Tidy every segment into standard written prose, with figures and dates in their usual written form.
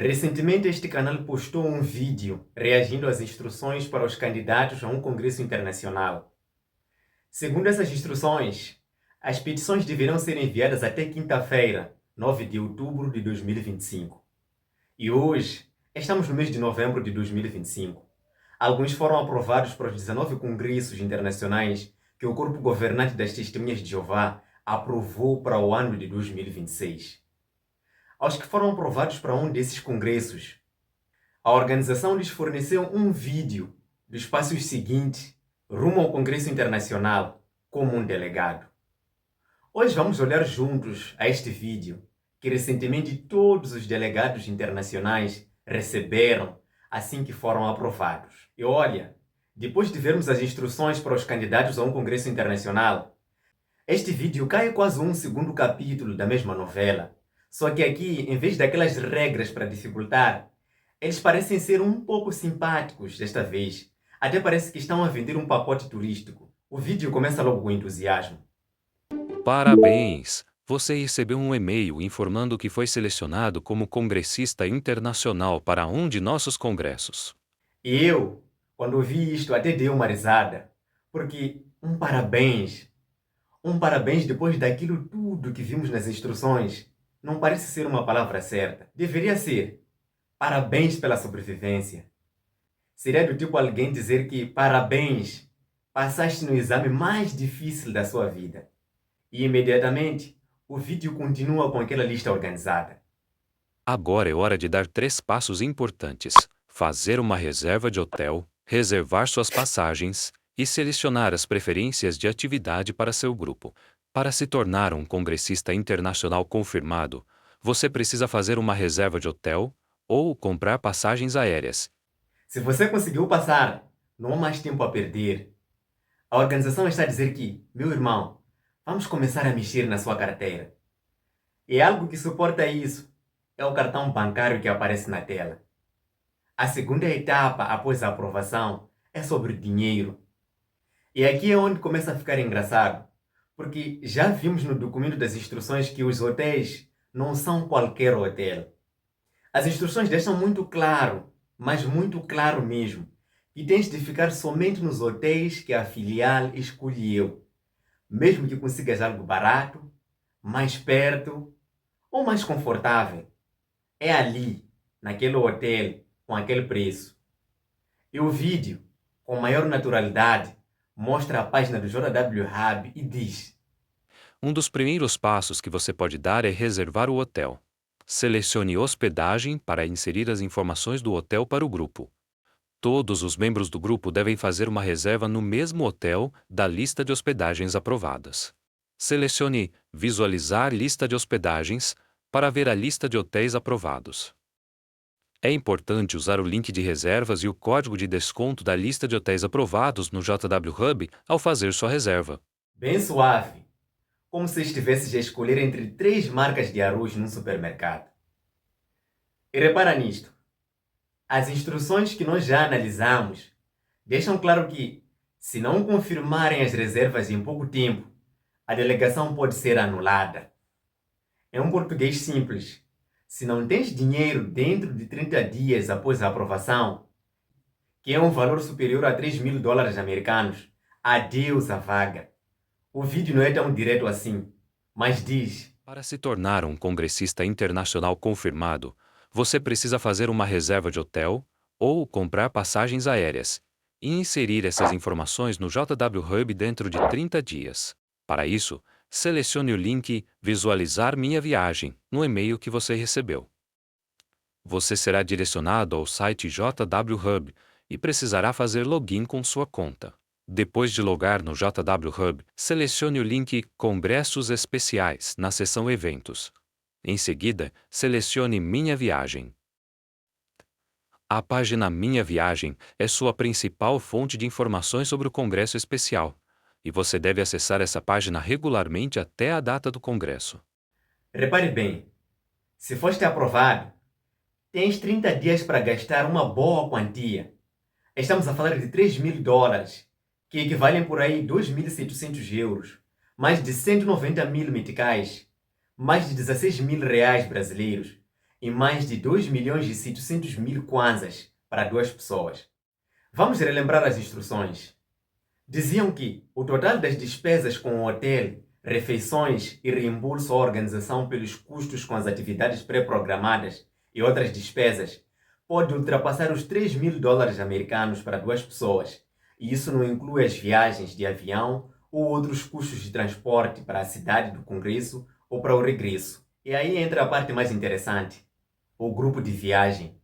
Recentemente, este canal postou um vídeo reagindo às instruções para os candidatos a um congresso internacional. Segundo essas instruções, as petições deverão ser enviadas até quinta-feira, 9 de outubro de 2025. E hoje, estamos no mês de novembro de 2025. Alguns foram aprovados para os 19 congressos internacionais que o corpo governante das Testemunhas de Jeová aprovou para o ano de 2026. Aos que foram aprovados para um desses congressos, a organização lhes forneceu um vídeo dos passos seguintes rumo ao Congresso Internacional como um delegado. Hoje vamos olhar juntos a este vídeo que recentemente todos os delegados internacionais receberam assim que foram aprovados. E olha, depois de vermos as instruções para os candidatos a um Congresso Internacional, este vídeo cai quase um segundo capítulo da mesma novela. Só que aqui, em vez daquelas regras para dificultar, eles parecem ser um pouco simpáticos desta vez. Até parece que estão a vender um pacote turístico. O vídeo começa logo com entusiasmo. Parabéns! Você recebeu um e-mail informando que foi selecionado como congressista internacional para um de nossos congressos. E eu, quando ouvi isto, até dei uma risada. Porque um parabéns depois daquilo tudo que vimos nas instruções, não parece ser uma palavra certa. Deveria ser parabéns pela sobrevivência. Seria do tipo alguém dizer que parabéns, passaste no exame mais difícil da sua vida. E imediatamente, o vídeo continua com aquela lista organizada. Agora é hora de dar 3 passos importantes: fazer uma reserva de hotel, reservar suas passagens e selecionar as preferências de atividade para seu grupo. Para se tornar um congressista internacional confirmado, você precisa fazer uma reserva de hotel ou comprar passagens aéreas. Se você conseguiu passar, não há mais tempo a perder. A organização está a dizer que, meu irmão, vamos começar a mexer na sua carteira. E algo que suporta isso é o cartão bancário que aparece na tela. A segunda etapa após a aprovação é sobre dinheiro. E aqui é onde começa a ficar engraçado, porque já vimos no documento das instruções que os hotéis não são qualquer hotel. As instruções deixam muito claro, mas muito claro mesmo, que tens de ficar somente nos hotéis que a filial escolheu, mesmo que consigas algo barato, mais perto ou mais confortável. É ali, naquele hotel, com aquele preço. E o vídeo, com maior naturalidade, mostra a página do JW Hub e diz: Um dos primeiros passos que você pode dar é reservar o hotel. Selecione hospedagem para inserir as informações do hotel para o grupo. Todos os membros do grupo devem fazer uma reserva no mesmo hotel da lista de hospedagens aprovadas. Selecione Visualizar lista de hospedagens para ver a lista de hotéis aprovados. É importante usar o link de reservas e o código de desconto da lista de hotéis aprovados no JW Hub ao fazer sua reserva. bem suave, como se estivesses a escolher entre 3 marcas de arroz num supermercado. E repara nisto, as instruções que nós já analisamos deixam claro que, se não confirmarem as reservas em pouco tempo, a delegação pode ser anulada. É um português simples. Se não tens dinheiro dentro de 30 dias após a aprovação, que é um valor superior a $3.000 americanos, adeus à vaga. O vídeo não é tão direto assim, mas diz: Para se tornar um congressista internacional confirmado, você precisa fazer uma reserva de hotel ou comprar passagens aéreas e inserir essas informações no JW Hub dentro de 30 dias. Para isso, selecione o link Visualizar minha viagem no e-mail que você recebeu. Você será direcionado ao site JW Hub e precisará fazer login com sua conta. Depois de logar no JW Hub, selecione o link Congressos Especiais na seção Eventos. Em seguida, selecione Minha Viagem. A página Minha Viagem é sua principal fonte de informações sobre o Congresso Especial, e você deve acessar essa página regularmente até a data do Congresso. repare bem, se foste aprovado, tens 30 dias para gastar uma boa quantia. Estamos a falar de $3.000, que equivalem por aí 2.700 euros, mais de 190 mil meticais, mais de 16 mil reais brasileiros. e mais de 2.700.000 kwanzas para 2 pessoas. Vamos relembrar as instruções. Diziam que o total das despesas com o hotel, refeições e reembolso à organização pelos custos com as atividades pré-programadas e outras despesas pode ultrapassar os $3.000 para 2 pessoas, e isso não inclui as viagens de avião ou outros custos de transporte para a cidade do Congresso ou para o regresso. E aí entra a parte mais interessante, o grupo de viagem.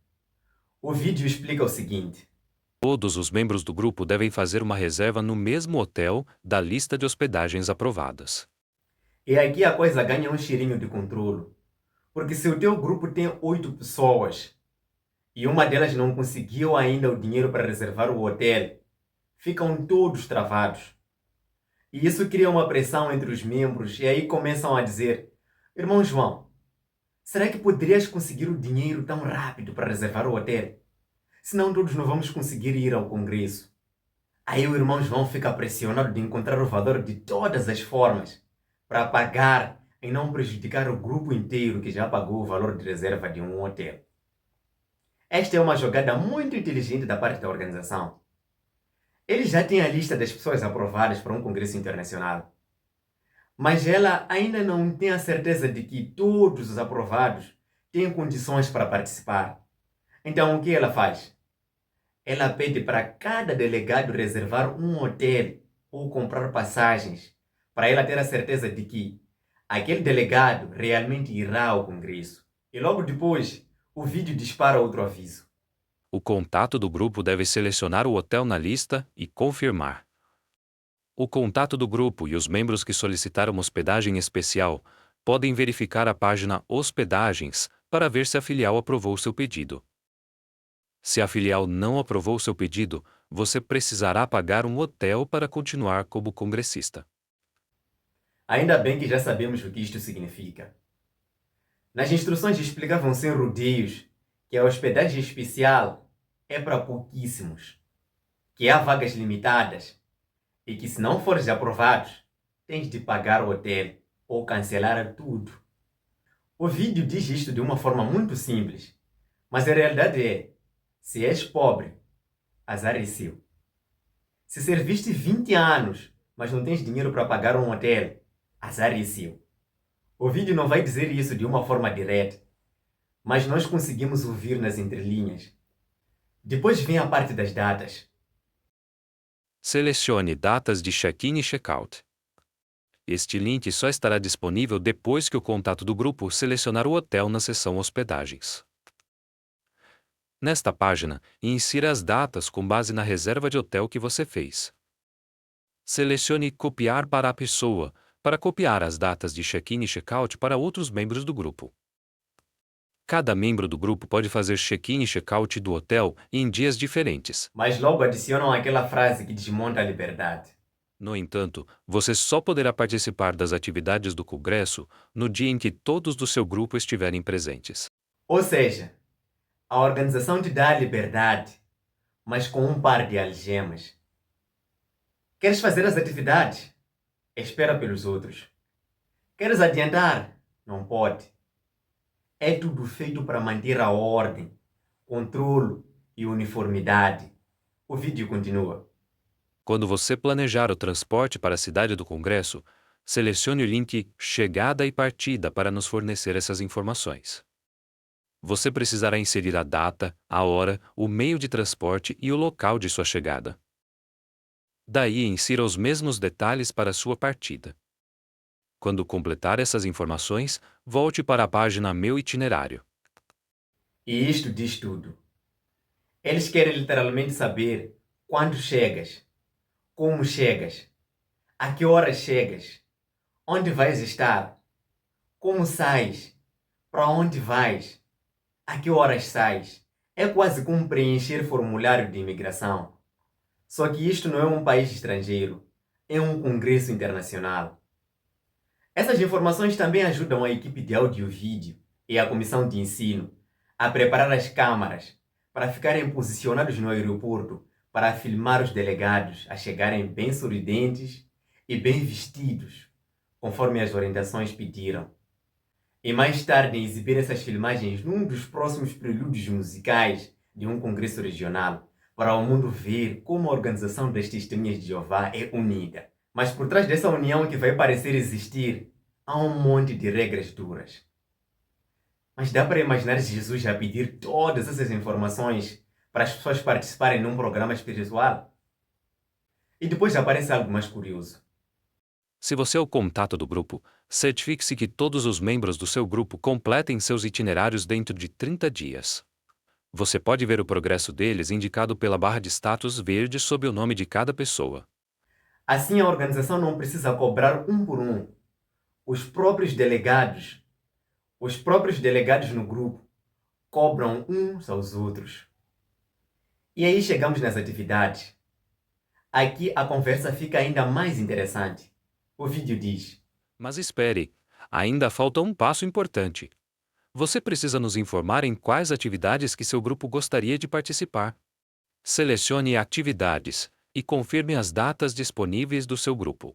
O vídeo explica o seguinte. Todos os membros do grupo devem fazer uma reserva no mesmo hotel da lista de hospedagens aprovadas. E aqui a coisa ganha um cheirinho de controle. Porque se o teu grupo tem 8 pessoas e uma delas não conseguiu ainda o dinheiro para reservar o hotel, ficam todos travados. E isso cria uma pressão entre os membros e aí começam a dizer: Irmão João, será que poderias conseguir o dinheiro tão rápido para reservar o hotel? Senão todos não vamos conseguir ir ao congresso. Aí o irmão João fica pressionado de encontrar o valor de todas as formas para pagar e não prejudicar o grupo inteiro que já pagou o valor de reserva de um hotel. Esta é uma jogada muito inteligente da parte da organização. Eles já têm a lista das pessoas aprovadas para um congresso internacional, mas ela ainda não tem a certeza de que todos os aprovados têm condições para participar. Então o que ela faz? Ela pede para cada delegado reservar um hotel ou comprar passagens para ela ter a certeza de que aquele delegado realmente irá ao congresso. E logo depois, o vídeo dispara outro aviso. O contato do grupo deve selecionar o hotel na lista e confirmar. O contato do grupo e os membros que solicitaram hospedagem especial podem verificar a página Hospedagens para ver se a filial aprovou seu pedido. Se a filial não aprovou seu pedido, você precisará pagar um hotel para continuar como congressista. Ainda bem que já sabemos o que isto significa. Nas instruções explicavam sem rodeios que a hospedagem especial é para pouquíssimos, que há vagas limitadas e que se não fores aprovado, tens de pagar o hotel ou cancelar tudo. O vídeo diz isto de uma forma muito simples, mas a realidade é, se és pobre, azar é seu. Se serviste 20 anos, mas não tens dinheiro para pagar um hotel, azar é seu. O vídeo não vai dizer isso de uma forma direta, mas nós conseguimos ouvir nas entrelinhas. Depois vem a parte das datas. Selecione datas de check-in e check-out. Este link só estará disponível depois que o contato do grupo selecionar o hotel na seção Hospedagens. Nesta página, insira as datas com base na reserva de hotel que você fez. Selecione Copiar para a pessoa, para copiar as datas de check-in e check-out para outros membros do grupo. Cada membro do grupo pode fazer check-in e check-out do hotel em dias diferentes. Mas logo adicionam aquela frase que desmonta a liberdade. No entanto, você só poderá participar das atividades do congresso no dia em que todos do seu grupo estiverem presentes. Ou seja, a organização te dá a liberdade, mas com um par de algemas. Queres fazer as atividades? Espera pelos outros. Queres adiantar? Não pode. É tudo feito para manter a ordem, controle e uniformidade. O vídeo continua. Quando você planejar o transporte para a cidade do congresso, selecione o link Chegada e Partida para nos fornecer essas informações. Você precisará inserir a data, a hora, o meio de transporte e o local de sua chegada. Daí, insira os mesmos detalhes para a sua partida. Quando completar essas informações, volte para a página Meu Itinerário. E isto diz tudo. Eles querem literalmente saber quando chegas, como chegas, a que horas chegas, onde vais estar, como sais, para onde vais, a que horas sais. É quase como preencher formulário de imigração. Só que isto não é um país estrangeiro, é um congresso internacional. Essas informações também ajudam a equipe de áudio e vídeo e a comissão de ensino a preparar as câmaras para ficarem posicionados no aeroporto para filmar os delegados a chegarem bem sorridentes e bem vestidos, conforme as orientações pediram. e mais tarde exibir essas filmagens num dos próximos prelúdios musicais de um congresso regional, para o mundo ver como a organização das testemunhas de Jeová é unida. Mas por trás dessa união que vai parecer existir, há um monte de regras duras. Mas dá para imaginar Jesus a pedir todas essas informações para as pessoas participarem num programa espiritual? E depois aparece algo mais curioso. Se você é o contato do grupo, certifique-se que todos os membros do seu grupo completem seus itinerários dentro de 30 dias. Você pode ver o progresso deles indicado pela barra de status verde sob o nome de cada pessoa. Assim, a organização não precisa cobrar um por um. Os próprios delegados no grupo cobram uns aos outros. E aí chegamos nas atividades. Aqui a conversa fica ainda mais interessante. O vídeo diz: Mas espere, ainda falta um passo importante. Você precisa nos informar em quais atividades que seu grupo gostaria de participar. Selecione atividades e confirme as datas disponíveis do seu grupo.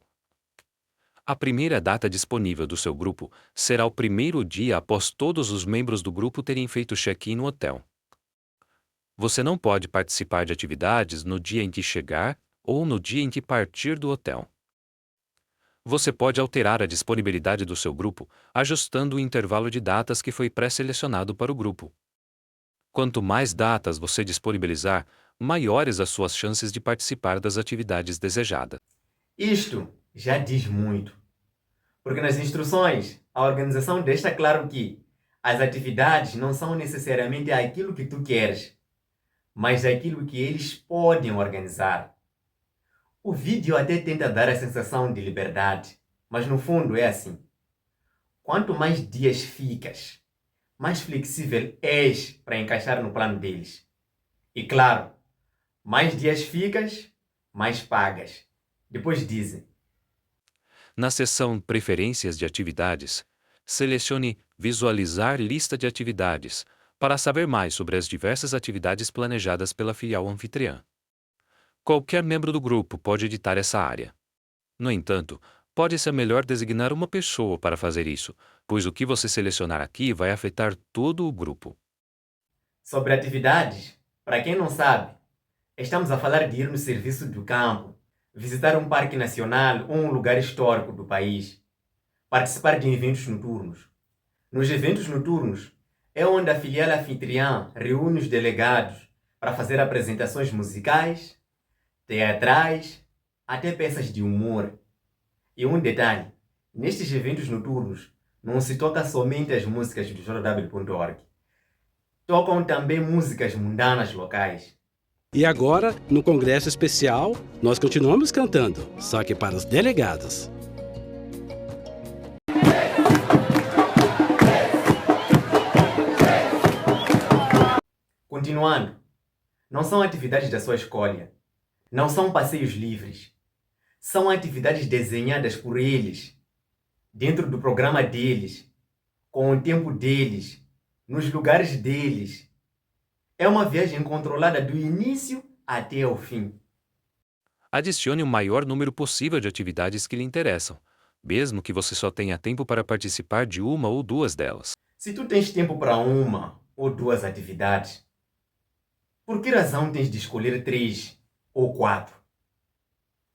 A primeira data disponível do seu grupo será o primeiro dia após todos os membros do grupo terem feito check-in no hotel. Você não pode participar de atividades no dia em que chegar ou no dia em que partir do hotel. Você pode alterar a disponibilidade do seu grupo ajustando o intervalo de datas que foi pré-selecionado para o grupo. Quanto mais datas você disponibilizar, maiores as suas chances de participar das atividades desejadas. isto já diz muito. Porque nas instruções, a organização deixa claro que as atividades não são necessariamente aquilo que tu queres, mas aquilo que eles podem organizar. O vídeo até tenta dar a sensação de liberdade, mas no fundo é assim. Quanto mais dias ficas, mais flexível és para encaixar no plano deles. E claro, mais dias ficas, mais pagas. Depois dizem: Na seção Preferências de atividades, selecione Visualizar lista de atividades para saber mais sobre as diversas atividades planejadas pela filial anfitriã. Qualquer membro do grupo pode editar essa área. No entanto, pode ser melhor designar uma pessoa para fazer isso, pois o que você selecionar aqui vai afetar todo o grupo. sobre atividades, para quem não sabe, estamos a falar de ir no serviço do campo, visitar um parque nacional ou um lugar histórico do país, participar de eventos noturnos. Nos eventos noturnos é onde a filial anfitriã reúne os delegados para fazer apresentações musicais, teatrais, até peças de humor. E um detalhe, nestes eventos noturnos não se toca somente as músicas do jw.org. Tocam também músicas mundanas locais. E agora, no Congresso Especial, nós continuamos cantando, só que para os delegados. Continuando, não são atividades da sua escolha. Não são passeios livres. São atividades desenhadas por eles, dentro do programa deles, com o tempo deles, nos lugares deles. É uma viagem controlada do início até o fim. Adicione o maior número possível de atividades que lhe interessam, mesmo que você só tenha tempo para participar de uma ou duas delas. Se tu tens tempo para uma ou duas atividades, por que razão tens de escolher 3 ou 4?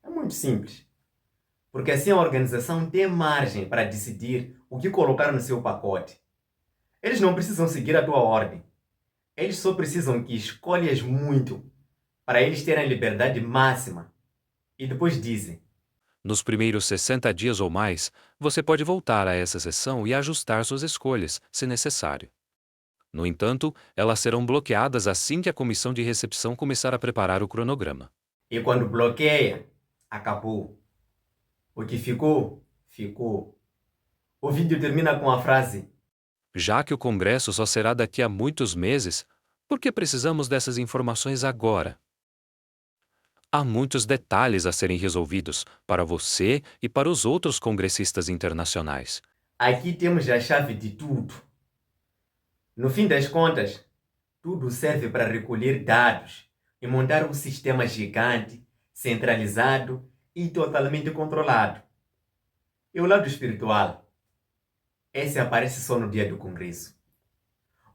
É muito simples. Porque assim a organização tem margem para decidir o que colocar no seu pacote. Eles não precisam seguir a tua ordem. Eles só precisam que escolhas muito para eles terem liberdade máxima. E depois dizem: Nos primeiros 60 dias ou mais, você pode voltar a essa sessão e ajustar suas escolhas, se necessário. No entanto, elas serão bloqueadas assim que a comissão de recepção começar a preparar o cronograma. e quando bloqueia, acabou. O que ficou, ficou. O vídeo termina com a frase: Já que o Congresso só será daqui a muitos meses, por que precisamos dessas informações agora? Há muitos detalhes a serem resolvidos para você e para os outros congressistas internacionais. aqui temos a chave de tudo. No fim das contas, tudo serve para recolher dados e montar um sistema gigante, centralizado e totalmente controlado. E o lado espiritual? esse aparece só no dia do congresso.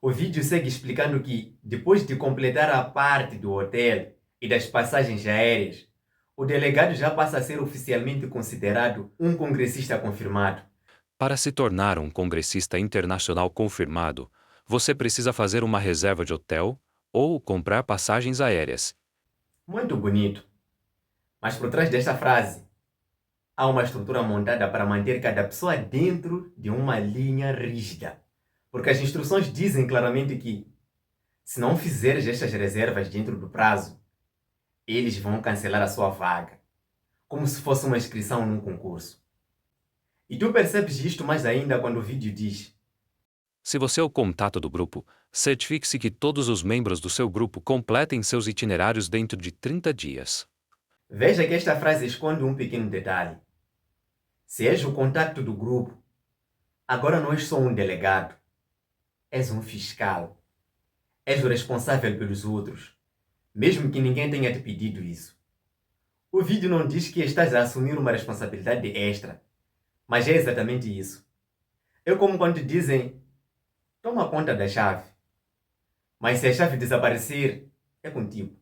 O vídeo segue explicando que, depois de completar a parte do hotel e das passagens aéreas, o delegado já passa a ser oficialmente considerado um congressista confirmado. Para se tornar um congressista internacional confirmado, você precisa fazer uma reserva de hotel ou comprar passagens aéreas. Muito bonito. Mas por trás desta frase, há uma estrutura montada para manter cada pessoa dentro de uma linha rígida. Porque as instruções dizem claramente que, se não fizeres estas reservas dentro do prazo, eles vão cancelar a sua vaga, como se fosse uma inscrição num concurso. E tu percebes isto mais ainda quando o vídeo diz: Se você é o contato do grupo, certifique-se que todos os membros do seu grupo completem seus itinerários dentro de 30 dias. veja que esta frase esconde um pequeno detalhe. Se és o contato do grupo, agora não és só um delegado, és um fiscal. És o responsável pelos outros, mesmo que ninguém tenha te pedido isso. O vídeo não diz que estás a assumir uma responsabilidade extra, mas é exatamente isso. É como quando te dizem: toma conta da chave. Mas se a chave desaparecer, é contigo.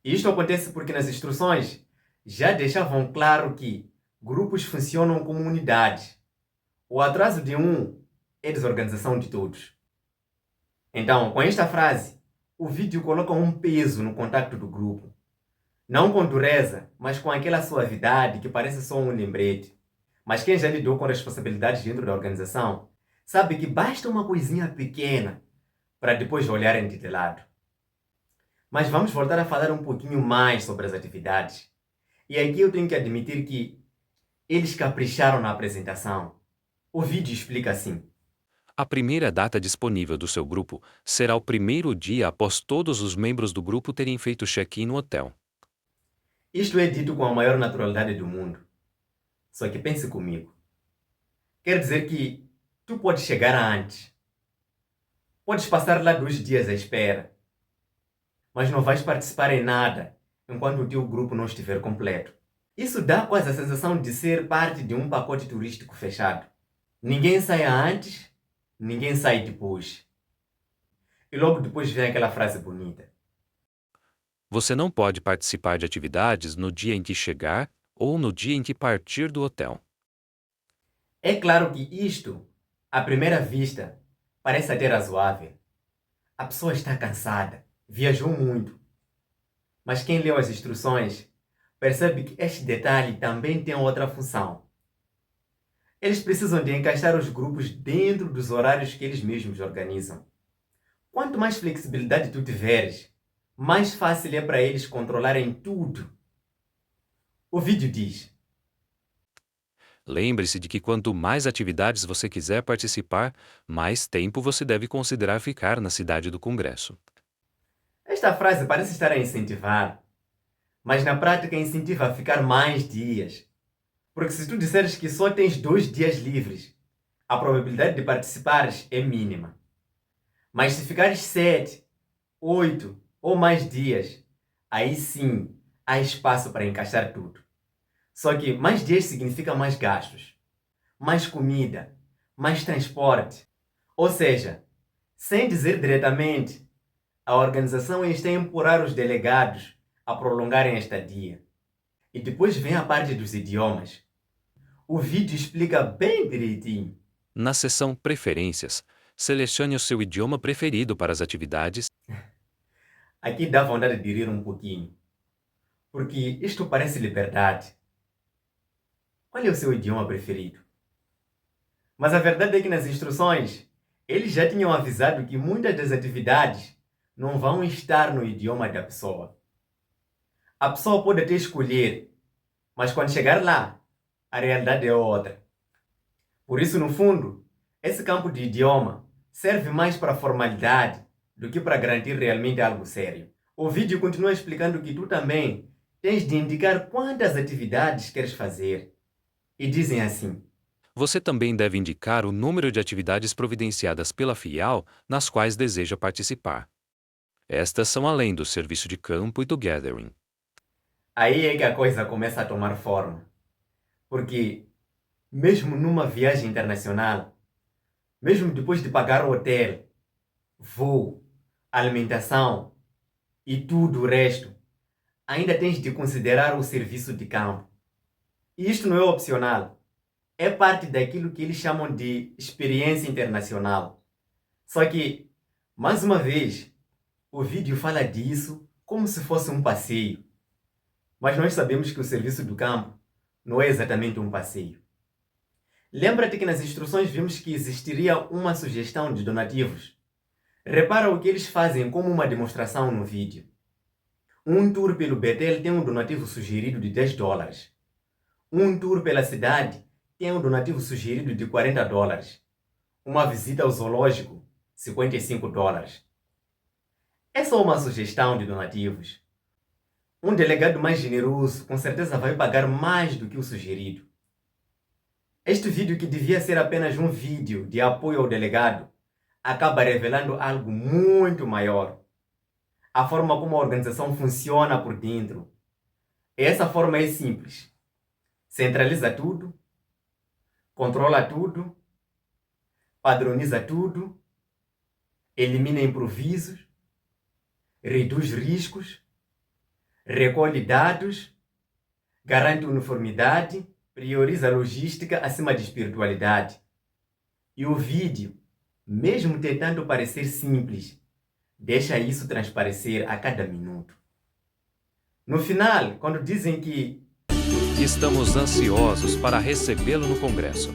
E isto acontece porque nas instruções já deixavam claro que grupos funcionam como unidades. O atraso de um é desorganização de todos. Então, com esta frase, o vídeo coloca um peso no contacto do grupo. Não com dureza, mas com aquela suavidade que parece só um lembrete. Mas quem já lidou com responsabilidades dentro da organização sabe que basta uma coisinha pequena para depois olharem de lado. Mas vamos voltar a falar um pouquinho mais sobre as atividades. E aqui eu tenho que admitir que eles capricharam na apresentação. O vídeo explica assim. A primeira data disponível do seu grupo será o primeiro dia após todos os membros do grupo terem feito check-in no hotel. Isto é dito com a maior naturalidade do mundo. Só que pense comigo. Quer dizer que tu podes chegar antes. Podes passar lá 2 dias à espera. Mas não vais participar em nada enquanto o teu grupo não estiver completo. Isso dá quase a sensação de ser parte de um pacote turístico fechado. Ninguém sai antes, ninguém sai depois. E logo depois vem aquela frase bonita. Você não pode participar de atividades no dia em que chegar ou no dia em que partir do hotel. É claro que isto, à primeira vista, parece até razoável. A pessoa está cansada, viajou muito. Mas quem leu as instruções percebe que este detalhe também tem outra função. Eles precisam de encaixar os grupos dentro dos horários que eles mesmos organizam. Quanto mais flexibilidade tu tiveres, mais fácil é para eles controlarem tudo. O vídeo diz: Lembre-se de que quanto mais atividades você quiser participar, mais tempo você deve considerar ficar na cidade do Congresso. esta frase parece estar a incentivar, mas na prática incentiva a ficar mais dias. Porque se tu disseres que só tens 2 dias livres, a probabilidade de participares é mínima. Mas se ficares 7, 8 ou mais dias, aí sim há espaço para encaixar tudo. Só que mais dias significa mais gastos, mais comida, mais transporte. Ou seja, sem dizer diretamente, a organização está a empurrar os delegados a prolongarem a estadia. E depois vem a parte dos idiomas. O vídeo explica bem direitinho. Na seção Preferências, selecione o seu idioma preferido para as atividades. Aqui dá vontade de rir um pouquinho, porque isto parece liberdade. Qual é o seu idioma preferido? Mas a verdade é que nas instruções, eles já tinham avisado que muitas das atividades não vão estar no idioma da pessoa. A pessoa pode até escolher, mas quando chegar lá, a realidade é outra. Por isso, no fundo, esse campo de idioma serve mais para formalidade do que para garantir realmente algo sério. O vídeo continua explicando que tu também tens de indicar quantas atividades queres fazer. E dizem assim: Você também deve indicar o número de atividades providenciadas pela FIAL nas quais deseja participar. Estas são além do serviço de campo e do gathering. aí é que a coisa começa a tomar forma. Porque Mesmo numa viagem internacional, mesmo depois de pagar o hotel, voo, alimentação e tudo o resto, ainda tens de considerar o serviço de campo. E isto não é opcional, é parte daquilo que eles chamam de experiência internacional. Só que, mais uma vez, o vídeo fala disso como se fosse um passeio. Mas nós sabemos que o serviço do campo não é exatamente um passeio. Lembra-te que nas instruções vimos que existiria uma sugestão de donativos. Repara o que eles fazem como uma demonstração no vídeo. Um tour pelo Betel tem um donativo sugerido de $10. Um tour pela cidade tem um donativo sugerido de $40. Uma visita ao zoológico, $55. É só uma sugestão de donativos. Um delegado mais generoso com certeza vai pagar mais do que o sugerido. Este vídeo, que devia ser apenas um vídeo de apoio ao delegado, acaba revelando algo muito maior. A forma como a organização funciona por dentro. E essa forma é simples. Centraliza tudo, controla tudo, padroniza tudo, elimina improvisos, reduz riscos, recolhe dados, garante uniformidade, prioriza a logística acima de espiritualidade. E o vídeo, mesmo tentando parecer simples, deixa isso transparecer a cada minuto. No final, quando dizem que Estamos ansiosos para recebê-lo no Congresso.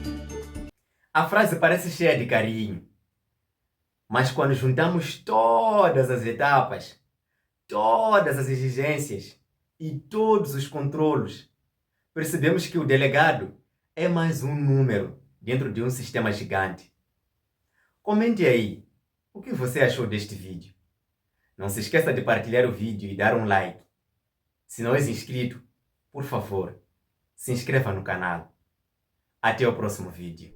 a frase parece cheia de carinho, mas quando juntamos todas as etapas, todas as exigências e todos os controlos, percebemos que o delegado é mais um número dentro de um sistema gigante. Comente aí o que você achou deste vídeo. Não se esqueça de partilhar o vídeo e dar um like. Se não és inscrito, por favor, se inscreva no canal. Até o próximo vídeo.